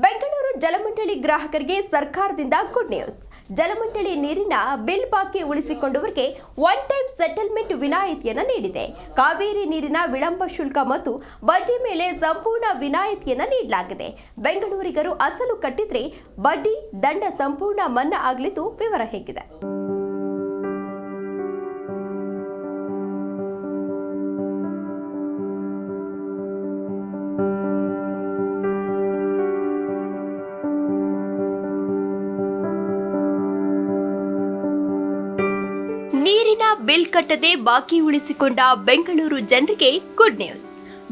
ಬೆಂಗಳೂರು ಜಲಮಂಡಳಿ ಗ್ರಾಹಕರಿಗೆ ಸರ್ಕಾರದಿಂದ good news. ಜಲಮಂಡಳಿ ನೀರಿನ ಬಿಲ್ ಬಾಕಿ ಉಳಿಸಿಕೊಂಡವರಿಗೆ ಒನ್ ಟೈಮ್ ಸೆಟಲ್ಮೆಂಟ್ ವಿನಾಯಿತಿಯನ್ನು ನೀಡಿದೆ. ಕಾವೇರಿ ನೀರಿನ ವಿಳಂಬ ಶುಲ್ಕ ಮತ್ತು ಬಡ್ಡಿ ಮೇಲೆ ಸಂಪೂರ್ಣ ವಿನಾಯಿತಿಯನ್ನು ನೀಡಲಾಗಿದೆ. ಬೆಂಗಳೂರಿಗರು ಅಸಲು ಕಟ್ಟಿದ್ರೆ ಬಡ್ಡಿ ದಂಡ ಸಂಪೂರ್ಣ ಮನ್ನಾ ಆಗಲಿದ್ದು. ವಿವರ ಹೇಗಿದೆ? ನೀರಿನ ಬಿಲ್ ಕಟ್ಟದೆ ಬಾಕಿ ಉಳಿಸಿಕೊಂಡ ಬೆಂಗಳೂರು ಜನರಿಗೆ ಗುಡ್ ನ್ಯೂಸ್.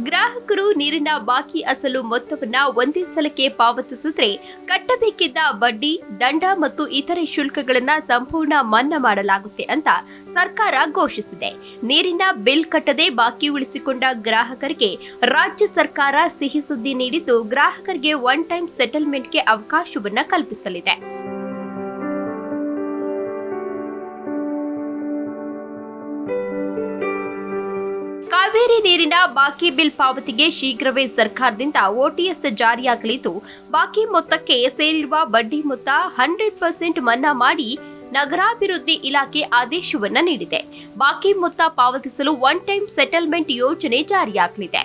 ಗ್ರಾಹಕರು ನೀರಿನ ಬಾಕಿ ಅಸಲು ಮೊತ್ತವನ್ನ ಒಂದೇ ಸಲಕ್ಕೆ ಪಾವತಿಸಿದ್ರೆ ಕಟ್ಟಬೇಕಿದ್ದ ಬಡ್ಡಿ, ದಂಡ ಮತ್ತು ಇತರೆ ಶುಲ್ಕಗಳನ್ನ ಸಂಪೂರ್ಣ ಮನ್ನಾ ಮಾಡಲಾಗುತ್ತೆ ಅಂತ ಸರ್ಕಾರ ಘೋಷಿಸಿದೆ. ನೀರಿನ ಬಿಲ್ ಕಟ್ಟದೆ ಬಾಕಿ ಉಳಿಸಿಕೊಂಡ ಗ್ರಾಹಕರಿಗೆ ರಾಜ್ಯ ಸರ್ಕಾರ ಸಿಹಿ ಸುದ್ದಿ ನೀಡಿದ್ದು, ಗ್ರಾಹಕರಿಗೆ ಒನ್ ಟೈಮ್ ಸೆಟಲ್ಮೆಂಟ್ಗೆ ಅವಕಾಶವನ್ನ ಕಲ್ಪಿಸಲಿದೆ. ಕಾವೇರಿ ನೀರಿನ ಬಾಕಿ ಬಿಲ್ ಪಾವತಿಗೆ ಶೀಘ್ರವೇ ಸರ್ಕಾರದಿಂದ ಓಟಿಎಸ್ ಜಾರಿಯಾಗಲಿದ್ದು, ಬಾಕಿ ಮೊತ್ತಕ್ಕೆ ಸೇರಿರುವ ಬಡ್ಡಿ ಮೊತ್ತ 100% ಮನ್ನಾ ಮಾಡಿ ನಗರಾಭಿವೃದ್ಧಿ ಇಲಾಖೆ ಆದೇಶವನ್ನ ನೀಡಿದೆ. ಬಾಕಿ ಮೊತ್ತ ಪಾವತಿಸಲು ಒನ್ ಟೈಮ್ ಸೆಟಲ್ಮೆಂಟ್ ಯೋಜನೆ ಜಾರಿಯಾಗಲಿದೆ.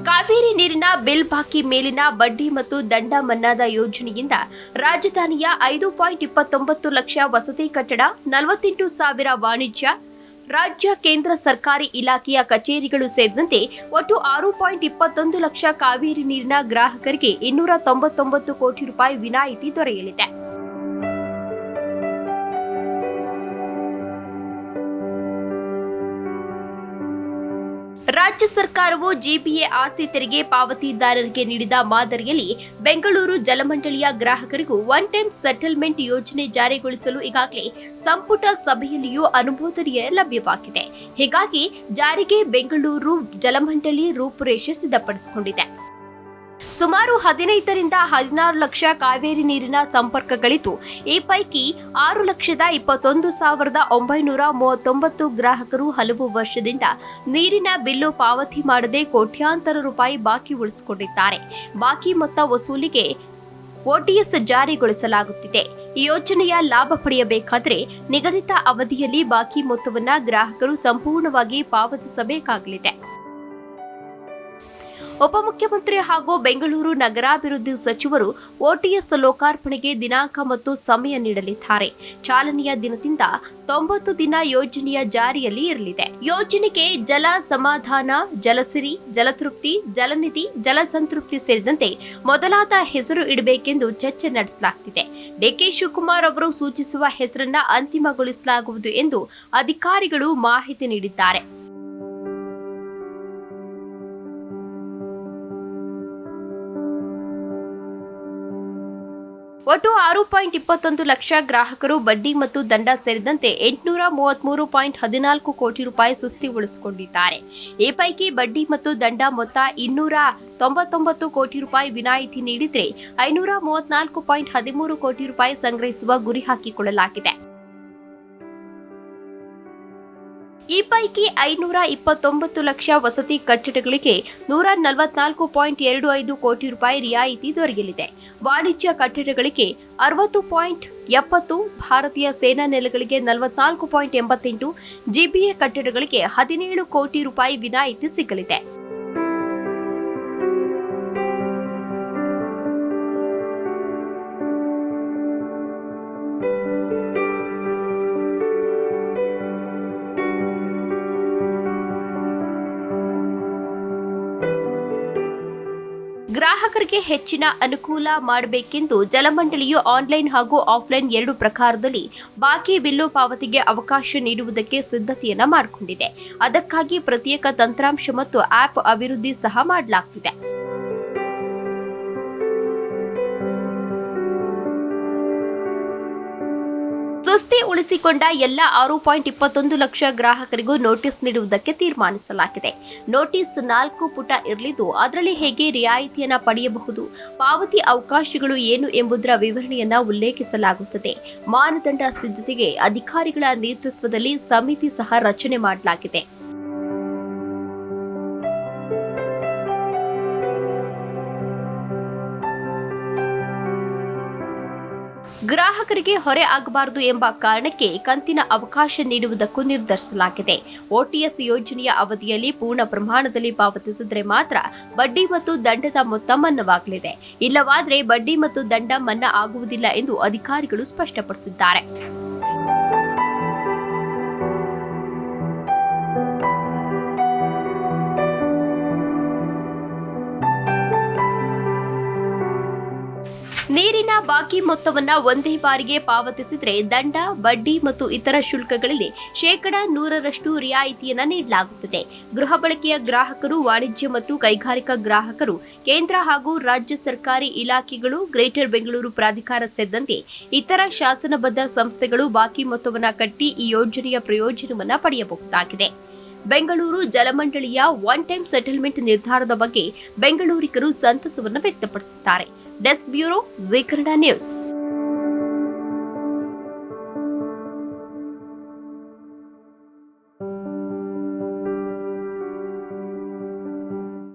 ಕಾವೇರಿ ನೀರಿನ ಬಿಲ್ ಬಾಕಿ ಮೇಲಿನ ಬಡ್ಡಿ ಮತ್ತು ದಂಡ ಮನ್ನಾದ ಯೋಜನೆಯಿಂದ ರಾಜಧಾನಿಯ 5.29 ಲಕ್ಷ ವಸತಿ ಕಟ್ಟಡ, 48,000 ವಾಣಿಜ್ಯ, ರಾಜ್ಯ ಕೇಂದ್ರ ಸರ್ಕಾರಿ ಇಲಾಖೆಯ ಕಚೇರಿಗಳು ಸೇರಿದಂತೆ ಒಟ್ಟು 6.21 ಲಕ್ಷ ಕಾವೇರಿ ನೀರಿನ ಗ್ರಾಹಕರಿಗೆ 299 ಕೋಟಿ ರೂಪಾಯಿ ವಿನಾಯಿತಿ ದೊರೆಯಲಿದೆ. ರಾಜ್ಯ ಸರ್ಕಾರವು ಜಿಬಿಎ ಆಸ್ತಿ ತೆರಿಗೆ ಪಾವತಿದಾರರಿಗೆ ನೀಡಿದ ಮಾದರಿಯಲ್ಲಿ ಬೆಂಗಳೂರು ಜಲಮಂಡಳಿಯ ಗ್ರಾಹಕರಿಗೂ ಒನ್ ಟೈಮ್ ಸೆಟಲ್ಮೆಂಟ್ ಯೋಜನೆ ಜಾರಿಗೊಳಿಸಲು ಈಗಾಗಲೇ ಸಂಪುಟ ಸಭೆಯಲ್ಲಿಯೂ ಅನುಮೋದನೆ ಲಭ್ಯವಾಗಿದೆ. ಹೀಗಾಗಿ ಜಾರಿಗೆ ಬೆಂಗಳೂರು ಜಲಮಂಡಳಿ ರೂಪುರೇಷೆ ಸಿದ್ಧಪಡಿಸಿಕೊಂಡಿದೆ. ಸುಮಾರು 15ರಿಂದ 16 ಲಕ್ಷ ಕಾವೇರಿ ನೀರಿನ ಸಂಪರ್ಕಗಳಿದ್ದು, ಈ ಪೈಕಿ 6,21,939 ಗ್ರಾಹಕರು ಹಲವು ವರ್ಷದಿಂದ ನೀರಿನ ಬಿಲ್ಲು ಪಾವತಿ ಮಾಡದೆ ಕೋಟ್ಯಾಂತರ ರೂಪಾಯಿ ಬಾಕಿ ಉಳಿಸಿಕೊಂಡಿದ್ದಾರೆ. ಬಾಕಿ ಮೊತ್ತ ವಸೂಲಿಗೆ ಓಟಿಎಸ್ ಜಾರಿಗೊಳಿಸಲಾಗುತ್ತಿದೆ. ಈ ಯೋಜನೆಯ ಲಾಭ ಪಡೆಯಬೇಕಾದರೆ ನಿಗದಿತ ಅವಧಿಯಲ್ಲಿ ಬಾಕಿ ಮೊತ್ತವನ್ನು ಗ್ರಾಹಕರು ಸಂಪೂರ್ಣವಾಗಿ ಪಾವತಿಸಬೇಕಾಗಲಿದೆ. ಉಪಮುಖ್ಯಮಂತ್ರಿ ಹಾಗೂ ಬೆಂಗಳೂರು ನಗರಾಭಿವೃದ್ಧಿ ಸಚಿವರು ಓಟಿಎಸ್ ಲೋಕಾರ್ಪಣೆಗೆ ದಿನಾಂಕ ಮತ್ತು ಸಮಯ ನೀಡಲಿದ್ದಾರೆ. ಚಾಲನೆಯ ದಿನದಿಂದ 90 ದಿನ ಯೋಜನೆಯ ಜಾರಿಯಲ್ಲಿ ಇರಲಿದೆ. ಯೋಜನೆಗೆ ಜಲ ಸಮಾಧಾನ, ಜಲಸಿರಿ, ಜಲತೃಪ್ತಿ, ಜಲನಿಧಿ, ಜಲಸಂತೃಪ್ತಿ ಸೇರಿದಂತೆ ಮೊದಲಾದ ಹೆಸರು ಇಡಬೇಕೆಂದು ಚರ್ಚೆ ನಡೆಸಲಾಗುತ್ತಿದೆ. ಡಿಕೆ ಶಿವಕುಮಾರ್ ಅವರು ಸೂಚಿಸುವ ಹೆಸರನ್ನ ಅಂತಿಮಗೊಳಿಸಲಾಗುವುದು ಎಂದು ಅಧಿಕಾರಿಗಳು ಮಾಹಿತಿ ನೀಡಿದ್ದಾರೆ. ಒಟ್ಟು 6.21 ಲಕ್ಷ ಗ್ರಾಹಕರು ಬಡ್ಡಿ ಮತ್ತು ದಂಡ ಸೇರಿದಂತೆ 833.14 ಕೋಟಿ ರೂಪಾಯಿ ಸುಸ್ತಿ ಉಳಿಸಿಕೊಂಡಿದ್ದಾರೆ. ಈ ಪೈಕಿ ಬಡ್ಡಿ ಮತ್ತು ದಂಡ ಮೊತ್ತ 299 ಕೋಟಿ ರೂಪಾಯಿ ವಿನಾಯಿತಿ ನೀಡಿದರೆ 534.13 ಕೋಟಿ ರೂಪಾಯಿ ಸಂಗ್ರಹಿಸುವ ಗುರಿ ಹಾಕಿಕೊಳ್ಳಲಾಗಿದೆ. ಈ ಪೈಕಿ 529 ಲಕ್ಷ ವಸತಿ ಕಟ್ಟಡಗಳಿಗೆ 144.25 ಕೋಟಿ ರೂಪಾಯಿ ರಿಯಾಯಿತಿ ದೊರೆಯಲಿದೆ. ವಾಣಿಜ್ಯ ಕಟ್ಟಡಗಳಿಗೆ 60.70, ಭಾರತೀಯ ಸೇನಾ ನೆಲೆಗಳಿಗೆ 44.88, ಜಿಬಿಎ ಕಟ್ಟಡಗಳಿಗೆ 17 ಕೋಟಿ ರೂಪಾಯಿ ವಿನಾಯಿತಿ ಸಿಗಲಿದೆ. ಗ್ರಾಹಕರಿಗೆ ಹೆಚ್ಚಿನ ಅನುಕೂಲ ಮಾಡಬೇಕೆಂದು ಜಲಮಂಡಳಿಯು ಆನ್ಲೈನ್ ಹಾಗೂ ಆಫ್ಲೈನ್ ಎರಡು ಪ್ರಕಾರದಲ್ಲಿ ಬಾಕಿ ಬಿಲ್ಲು ಪಾವತಿಗೆ ಅವಕಾಶ ನೀಡುವುದಕ್ಕೆ ಸಿದ್ಧತೆಯನ್ನ ಮಾಡಿಕೊಂಡಿದೆ. ಅದಕ್ಕಾಗಿ ಪ್ರತ್ಯೇಕ ತಂತ್ರಾಂಶ ಮತ್ತು ಆಪ್ ಅಭಿವೃದ್ಧಿ ಸಹ ಮಾಡಲಾಗುತ್ತಿದೆ. ಸುಸ್ತಿ ಉಳಿಸಿಕೊಂಡ ಎಲ್ಲ 6.21 ಲಕ್ಷ ಗ್ರಾಹಕರಿಗೂ ನೋಟಿಸ್ ನೀಡುವುದಕ್ಕೆ ತೀರ್ಮಾನಿಸಲಾಗಿದೆ. ನೋಟಿಸ್ 4 ಪುಟ ಇರಲಿದ್ದು, ಅದರಲ್ಲಿ ಹೇಗೆ ರಿಯಾಯಿತಿಯನ್ನ ಪಡೆಯಬಹುದು, ಪಾವತಿ ಅವಕಾಶಗಳು ಏನು ಎಂಬುದರ ವಿವರಣೆಯನ್ನ ಉಲ್ಲೇಖಿಸಲಾಗುತ್ತದೆ. ಮಾನದಂಡ ಸಿದ್ಧತೆಗೆ ಅಧಿಕಾರಿಗಳ ನೇತೃತ್ವದಲ್ಲಿ ಸಮಿತಿ ಸಹ ರಚನೆ ಮಾಡಲಾಗಿದೆ. ಗ್ರಾಹಕರಿಗೆ ಹೊರೆ ಆಗಬಾರದು ಎಂಬ ಕಾರಣಕ್ಕೆ ಕಂತಿನ ಅವಕಾಶ ನೀಡುವುದಕ್ಕೂ ನಿರ್ಧರಿಸಲಾಗಿದೆ. ಓಟಿಎಸ್ ಯೋಜನೆಯ ಅವಧಿಯಲ್ಲಿ ಪೂರ್ಣ ಪ್ರಮಾಣದಲ್ಲಿ ಪಾವತಿಸಿದರೆ ಮಾತ್ರ ಬಡ್ಡಿ ಮತ್ತು ದಂಡದ ಮೊತ್ತ ಮನ್ನಾವಾಗಲಿದೆ. ಇಲ್ಲವಾದರೆ ಬಡ್ಡಿ ಮತ್ತು ದಂಡ ಮನ್ನಾ ಆಗುವುದಿಲ್ಲ ಎಂದು ಅಧಿಕಾರಿಗಳು ಸ್ಪಷ್ಟಪಡಿಸಿದ್ದಾರೆ. ನೀರಿನ ಬಾಕಿ ಮೊತ್ತವನ್ನ ಒಂದೇ ಬಾರಿಗೆ ಪಾವತಿಸಿದರೆ ದಂಡ, ಬಡ್ಡಿ ಮತ್ತು ಇತರ ಶುಲ್ಕಗಳಲ್ಲಿ 100% ರಿಯಾಯಿತಿಯನ್ನ ನೀಡಲಾಗುತ್ತದೆ. ಗೃಹ ಬಳಕೆಯ ಗ್ರಾಹಕರು, ವಾಣಿಜ್ಯ ಮತ್ತು ಕೈಗಾರಿಕಾ ಗ್ರಾಹಕರು, ಕೇಂದ್ರ ಹಾಗೂ ರಾಜ್ಯ ಸರ್ಕಾರಿ ಇಲಾಖೆಗಳು, ಗ್ರೇಟರ್ ಬೆಂಗಳೂರು ಪ್ರಾಧಿಕಾರ ಸೇರಿದಂತೆ ಇತರ ಶಾಸನಬದ್ಧ ಸಂಸ್ಥೆಗಳು ಬಾಕಿ ಮೊತ್ತವನ್ನ ಕಟ್ಟಿ ಈ ಯೋಜನೆಯ ಪ್ರಯೋಜನವನ್ನ ಪಡೆಯಬಹುದಾಗಿದೆ. ಬೆಂಗಳೂರು ಜಲಮಂಡಳಿಯ ಒನ್ ಟೈಮ್ ಸೆಟಲ್ಮೆಂಟ್ ನಿರ್ಧಾರದ ಬಗ್ಗೆ ಬೆಂಗಳೂರಿಗರು ಸಂತಸವನ್ನು ವ್ಯಕ್ತಪಡಿಸಿದ್ದಾರೆ. Desk bureau, Zee Kannada news.